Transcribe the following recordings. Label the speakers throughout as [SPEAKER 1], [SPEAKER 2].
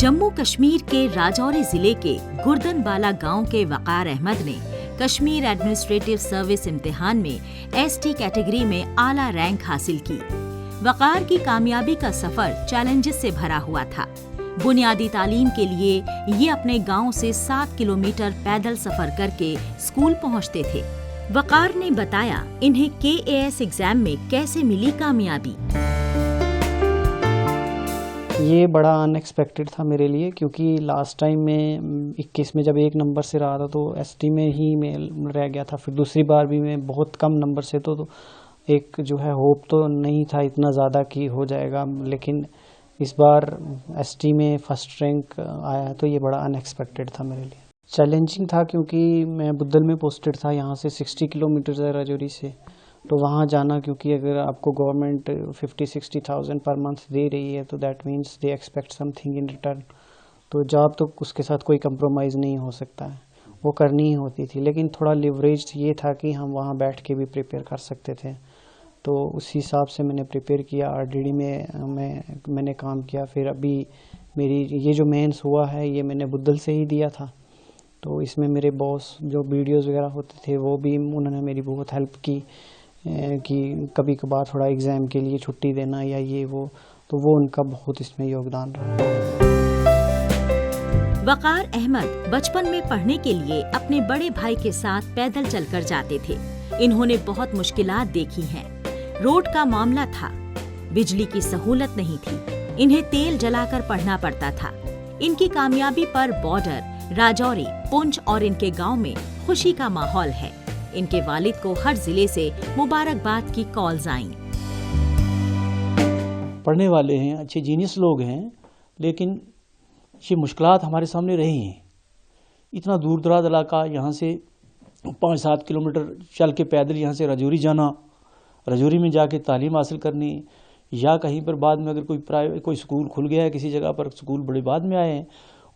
[SPEAKER 1] जम्मू कश्मीर के राजौरी जिले के गुर्दनबाला गांव के वकार अहमद ने कश्मीर एडमिनिस्ट्रेटिव सर्विस इम्तिहान में एसटी कैटेगरी में आला रैंक हासिल की। वकार की कामयाबी का सफर चैलेंजेस से भरा हुआ था। बुनियादी तालीम के लिए ये अपने गांव से 7 किलोमीटर पैदल सफर करके स्कूल पहुंचते थे। वकार ने बताया इन्हें KAS एग्जाम में कैसे मिली कामयाबी।
[SPEAKER 2] ये बड़ा अनएक्सपेक्टेड था मेरे लिए, क्योंकि लास्ट टाइम में 21 में जब 1 नंबर से रहा था तो ST में ही मैं रह गया था। फिर दूसरी बार भी मैं बहुत कम नंबर से तो एक जो है होप तो नहीं था इतना ज़्यादा कि हो जाएगा, लेकिन इस बार ST में फर्स्ट रैंक आया तो ये बड़ा अनएक्सपेक्टेड था मेरे लिए। चैलेंजिंग था क्योंकि मैं बुद्धल में पोस्टेड था, यहाँ से 60 किलोमीटर है राजौरी से, तो वहाँ जाना, क्योंकि अगर आपको गवर्नमेंट 50-60,000 पर मंथ दे रही है तो that means they expect something in return. तो जॉब तो उसके साथ कोई कंप्रोमाइज़ नहीं हो सकता है, वो करनी ही होती थी। लेकिन थोड़ा लिवरेज ये था कि हम वहाँ बैठ के भी प्रिपेयर कर सकते थे, तो उस हिसाब से मैंने प्रिपेयर किया। RDD में मैंने काम किया। फिर अभी मेरी ये जो मेंस हुआ है ये मैंने बुद्धल से ही दिया था, तो इसमें मेरे बॉस जो वीडियोज़ वगैरह होते थे वो भी उन्होंने मेरी बहुत हेल्प की कि कभी कभार थोड़ा एग्ज़ाम के लिए छुट्टी देना या ये वो, तो वो उनका बहुत इसमें योगदान रहा।
[SPEAKER 1] वकार अहमद बचपन में पढ़ने के लिए अपने बड़े भाई के साथ पैदल चलकर जाते थे। इन्होंने बहुत मुश्किलात देखी हैं। रोड का मामला था, बिजली की सहूलत नहीं थी, इन्हें तेल जलाकर पढ़ना पड़ता था। इनकी कामयाबी पर बॉर्डर, राजौरी, पुंछ और इनके गांव में खुशी का माहौल है। इनके वालिद को हर जिले से मुबारकबाद की कॉल्स आईं।
[SPEAKER 3] पढ़ने वाले हैं, अच्छे जीनियस लोग हैं, लेकिन ये मुश्किलात हमारे सामने रही हैं। इतना दूर दराज इलाका, यहाँ से 5-7 किलोमीटर चल के पैदल यहाँ से राजौरी जाना, राजौरी में जाके तालीम हासिल करनी, या कहीं पर बाद में अगर कोई स्कूल खुल गया है किसी जगह पर, स्कूल बड़े बाद में आए हैं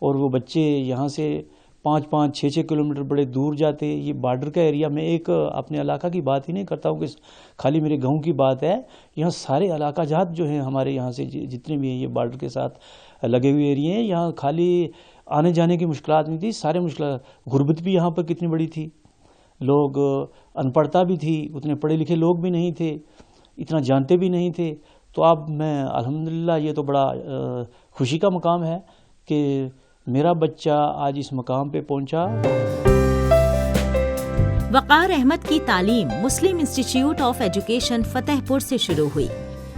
[SPEAKER 3] और वो बच्चे यहाँ से 5-5, 6-6 किलोमीटर बड़े दूर जाते। ये बॉर्डर का एरिया, मैं एक अपने इलाका की बात ही नहीं करता हूँ कि खाली मेरे गांव की बात है। यहाँ सारे इलाका जात जो हैं हमारे यहाँ से जितने भी हैं ये बॉर्डर के साथ लगे हुए एरिया हैं। यहाँ खाली आने जाने की मुश्किलात नहीं थी, सारे मुश्किल। गुर्बत भी यहाँ पर कितनी बड़ी थी, लोग अनपढ़ता भी थी, उतने पढ़े लिखे लोग भी नहीं थे, इतना जानते भी नहीं थे। तो अब मैं अल्हम्दुलिल्लाह ये तो बड़ा खुशी का मकाम है कि मेरा बच्चा आज इस मकाम पे पहुंचा।
[SPEAKER 1] वकार अहमद की तालीम मुस्लिम इंस्टीट्यूट ऑफ एजुकेशन फतेहपुर से शुरू हुई।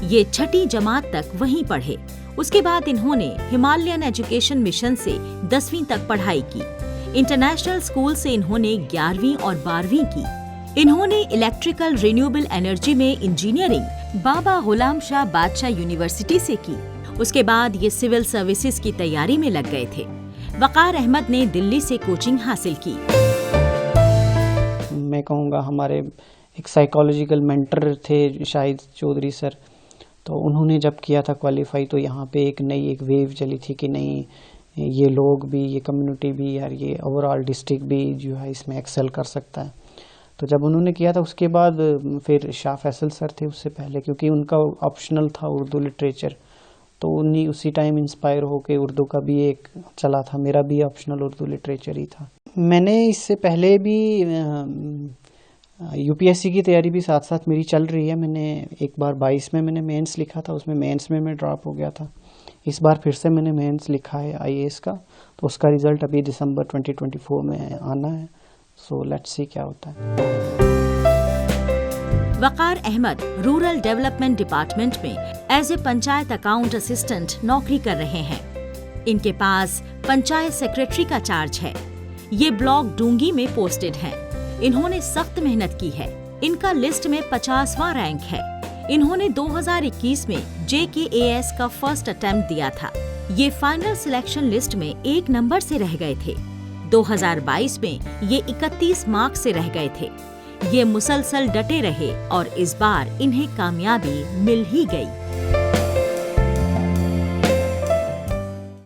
[SPEAKER 1] ये 6ठी जमात तक वहीं पढ़े। उसके बाद इन्होंने हिमालयन एजुकेशन मिशन से 10वीं तक पढ़ाई की। इंटरनेशनल स्कूल से इन्होंने 11वीं और 12वीं की। इन्होंने इलेक्ट्रिकल रिन्यूएबल एनर्जी में इंजीनियरिंग बाबा गुलाम शाह बादशाह यूनिवर्सिटी से की। उसके बाद ये सिविल सर्विसेज की तैयारी में लग गए थे। वकार अहमद ने दिल्ली से कोचिंग हासिल की।
[SPEAKER 2] मैं कहूँगा हमारे एक साइकोलॉजिकल मेंटर थे शाहिद चौधरी सर, तो उन्होंने जब किया था क्वालिफाई तो यहाँ पे एक नई वेव चली थी कि नहीं, ये लोग भी, ये कम्युनिटी भी, यार ये ओवरऑल डिस्ट्रिक्ट भी जो है इसमें एक्सेल कर सकता है। तो जब उन्होंने किया था उसके बाद फिर शाह फैसल सर थे उससे पहले, क्योंकि उनका ऑप्शनल था उर्दू लिटरेचर, तो उन्हीं उसी टाइम इंस्पायर होके उर्दू का भी एक चला था। मेरा भी ऑप्शनल उर्दू लिटरेचर ही था। मैंने इससे पहले भी UPSC की तैयारी भी साथ साथ मेरी चल रही है। मैंने एक बार 22 में मैंने मेंस लिखा था, उसमें मेंस में मैं ड्रॉप हो गया था। इस बार फिर से मैंने मेंस लिखा है IAS का, तो उसका रिजल्ट अभी दिसंबर 2024 में आना है। सो लेट्स सी क्या होता है।
[SPEAKER 1] Waqar Ahmed rural development department में as a panchayat account assistant नौकरी कर रहे हैं। इनके पास पंचायत सेक्रेटरी का चार्ज है। ये ब्लॉक डूंगी में पोस्टेड हैं। इन्होंने सख्त मेहनत की है। इनका लिस्ट में 50वां रैंक है। इन्होंने 2021 में JKAS का फर्स्ट अटेम्प्ट दिया था। ये फाइनल सिलेक्शन लिस्ट में 1 नंबर से रह गए थे। 2022 में ये 31 मार्क्स से रह गए थे। ये मुसलसल डटे रहे और इस बार इन्हें कामयाबी मिल ही गई।